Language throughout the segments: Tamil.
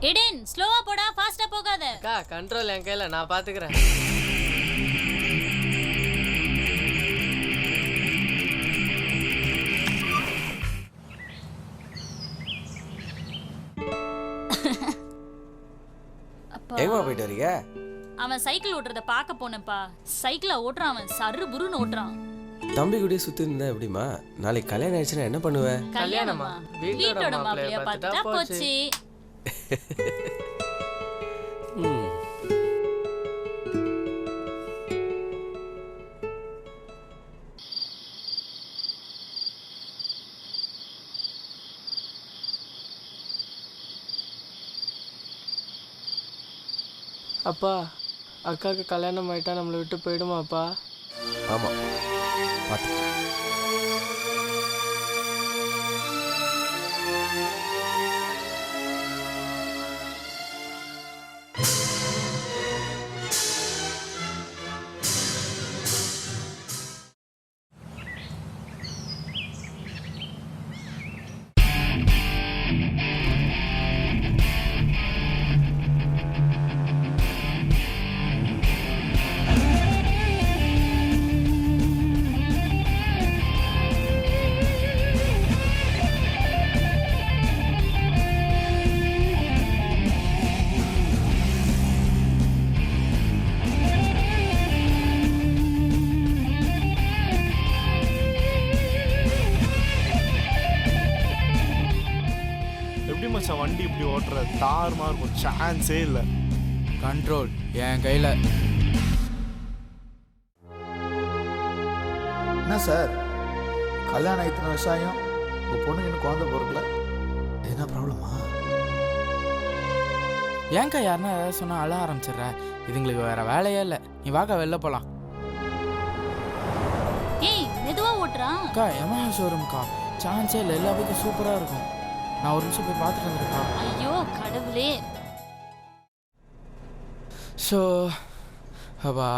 எடேன் ஸ்லோவா போடா, ஃபாஸ்டா போகாத. அக்கா கண்ட்ரோல் என் கையில, நான் பாத்துக்கிறேன். எங்கம்மா போயிட்டு வரீங்க? அவன் சைக்கிள் ஓட்டுறத பார்க்க போனப்பா. சைக்கிளை ஓட்டுறான் அவன், சர்ரு புருன்னு ஓட்டுறான். தம்பி கூடயே சுத்தி இருந்தா எப்படிமா? நாளைக்கு கல்யாணம் ஆயிடுச்சுன்னா என்ன பண்ணுவ? கல்யாணமா? வீட்டோட மாப்பிள்ளைய பார்த்துட்டா போச்சு. அப்பா, அக்காவுக்கு கல்யாணம் ஆயிட்டா நம்மளை விட்டு போயிடுமாப்பா? ஆமா, பார்த்து. வண்டி இப்படி ஓட்டுற தாறுமா இருக்கும், சான்ஸே இல்லை. கண்ட்ரோல் என் கையில். என்ன சார், கல்யாணம் ஆயிடுச்சுன விவசாயம், உங்கள் பொண்ணுக்கு இன்னும் குழந்தை பிறக்கல, என்ன ப்ராப்ளமா? ஏன்க்கா யாருன்னா ஏதாவது சொன்னால் அழ ஆரம்பிச்சிடுற? இதுங்களுக்கு வேற வேலையே இல்லை. நீ வாக்கா வெளில போகலாம். ஏய் மெதுவா ஓட்டுறான். அக்கா எமஹா ஷோரூம்க்கா, சான்ஸே இல்லை. எல்லா பைக்கும் சூப்பராக இருக்கும். நான் ஒரு நிமிஷம் போய் பார்த்துட்டு வந்துருக்கா. ஐயோ கடவுளே. ஸோ அப்பா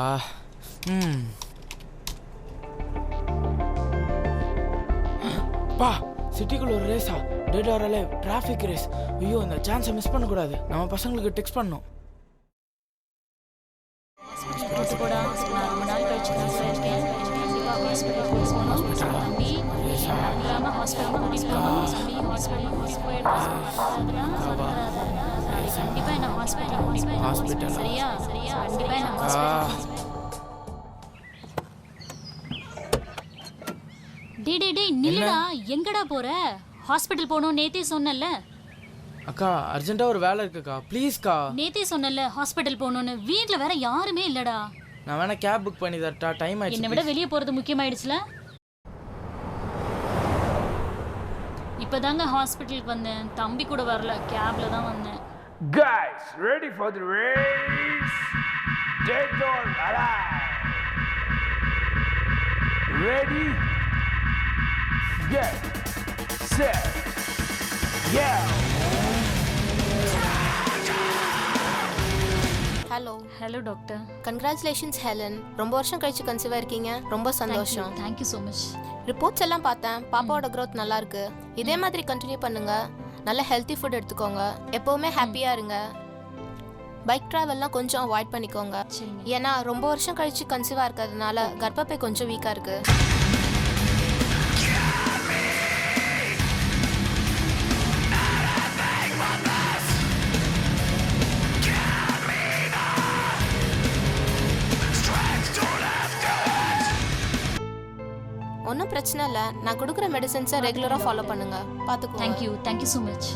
பா, சிட்டிக்குள்ள ஒரு ரேஸா? Dead or alive traffic race. ஐயோ, இந்த சான்ஸை மிஸ் பண்ணக்கூடாது. நம்ம பசங்களுக்கு டெக்ஸ்ட் பண்ணணும். நில்லுடா, எங்கடா போற? ஹாஸ்பிடல் போகணும் நேத்தே சொன்னல. அக்கா அர்ஜென்ட்டா ஒரு வேலை இருக்குக்கா, ப்ளீஸ்க்கா. நேத்தே சொன்னல ஹாஸ்பிடல் போகணும்னு. வீட்ல வேற யாருமே இல்லடா. நான் வேணா கேப் புக் பண்ணி தரட்டா? டைம் ஆயிடுச்சு. என்னை விட வெளியே போறது முக்கியமாயிடுச்சுல. இப்பதாங்க ஹாஸ்பிட்டலுக்கு வந்தேன். தம்பி கூட வரல, கேப்ல தான் வந்தேன். Guys, ready for the race? Dead or alive? Ready? Get set, go! Hello. Hello doctor. Congratulations Helen, ரொம்ப வருஷம் கழிச்சு கன்சீவா இருக்கீங்க. ரொம்ப சந்தோஷம். Thank you so much. ரிப்போர்ட்ஸ் எல்லாம் பார்த்தேன், பாப்பாவோட க்ரோத் நல்லா இருக்கு. இதே மாதிரி கண்டினியூ பண்ணுங்க. நல்ல ஹெல்த்தி ஃபுட் எடுத்துக்கோங்க. எப்பவுமே ஹாப்பியா இருங்க. பைக் ட்ராவல்லாம் கொஞ்சம் அவாய்ட் பண்ணிக்கோங்க. ஏன்னா ரொம்ப வருஷம் கழிச்சு கன்சீவா இருக்கிறதுனால கர்ப்பப்பை கொஞ்சம் வீக்கா இருக்கு. ஒன்றும் பிரச்சனை இல்லை. நான் கொடுக்குற மெடிசன்ஸை ரெகுலராக ஃபாலோ பண்ணுங்க. பார்த்துக்கோ. Thank you so much.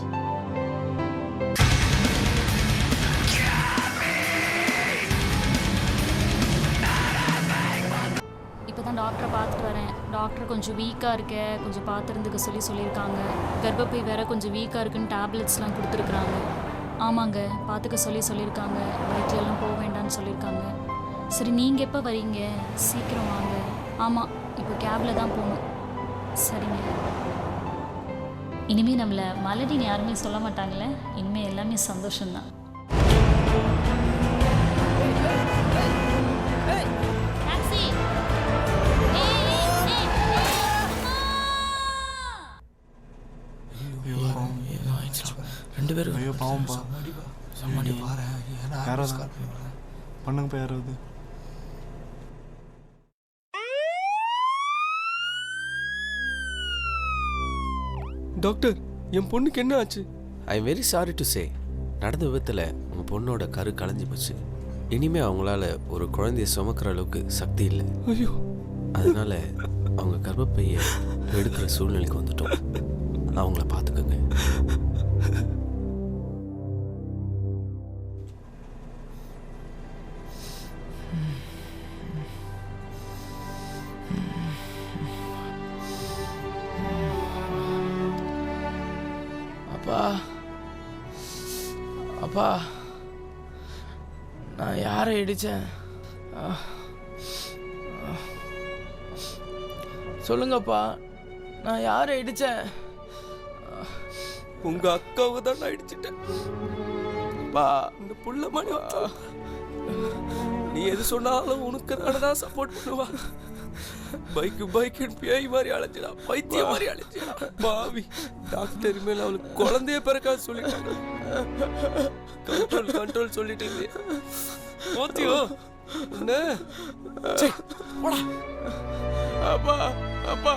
இப்போ தான் டாக்டரை பார்த்துட்டு வரேன். டாக்டர் கொஞ்சம் வீக்காக இருக்க, கொஞ்சம் பார்த்துருந்துக்க சொல்லியிருக்காங்க. கர்ப்பப்பை வேற கொஞ்சம் வீக்காக இருக்குன்னு டேப்லெட்ஸ்லாம் கொடுத்துருக்குறாங்க. ஆமாங்க, பார்த்துக்க சொல்லியிருக்காங்க. வயிற்றுலாம் போக வேண்டாம்னு சொல்லியிருக்காங்க. சரி, நீங்கள் எப்போ வரீங்க? சீக்கிரம் வாங்க. ஆமாம், இப்போ கேபில் தான் போகணும். சரிங்க. இனிமேல் நம்மளை மலடின்னு யாருமே சொல்ல மாட்டாங்களே. இனிமேல் எல்லாமே சந்தோஷம்தான். 2 பேரும் ஐயோ பாவம்பா. சம்மடி பாரு ஏன்னா யாராவது பண்ணுங்கப்பா யாராவது. டாக்டர் என் பொண்ணுக்கு என்ன ஆச்சு? I am very sorry to say, நடந்த விபத்தில் உங்கள் பொண்ணோட கரு கலைஞ்சு போச்சு. இனிமே அவங்களால ஒரு குழந்தைய சுமக்கிற அளவுக்கு சக்தி இல்லை. ஐயோ, அதனால அவங்க கர்ப்பப்பையை எடுக்கிற சூழ்நிலைக்கு வந்துட்டோம். அவங்கள பார்த்துக்கோங்க. அப்பா அப்பா, நான் யாரை இடித்தேன்? சொல்லுங்கப்பா, நான் யாரை இடித்தேன்? உங்க அக்காவை தான் நான் அடிச்சிட்டேன். பா இந்த புள்ள மணி நீ எது சொன்னாலும் உனக்கு தான் சப்போர்ட் பண்ணுவா. பைக்குன்னு பேய் மாதிரி அழைச்சிடா, பைத்திய மாதிரி அழைச்சிடா. பாவி, டாக்டர் மேல அவளுக்கு குழந்தைய பிறக்காது சொல்லிட்டாங்க. கண்ட்ரோல் சொல்லிட்டு ஓத்தியோ என்ன? போடா. அப்பா அப்பா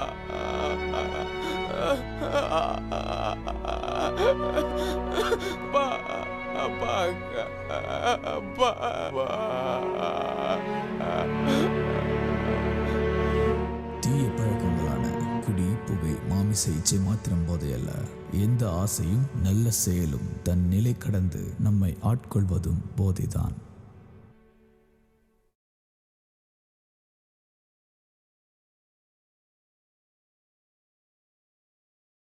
அப்பா அப்பா அப்பா தீய பழக்கங்களான குடி, புகை, மாமிச இச்சை மாத்திரம் போதையல்ல, எந்த ஆசையும் நல்ல செயலும் தன் நிலை கடந்து நம்மை ஆட்கொள்வதும் போதைதான்.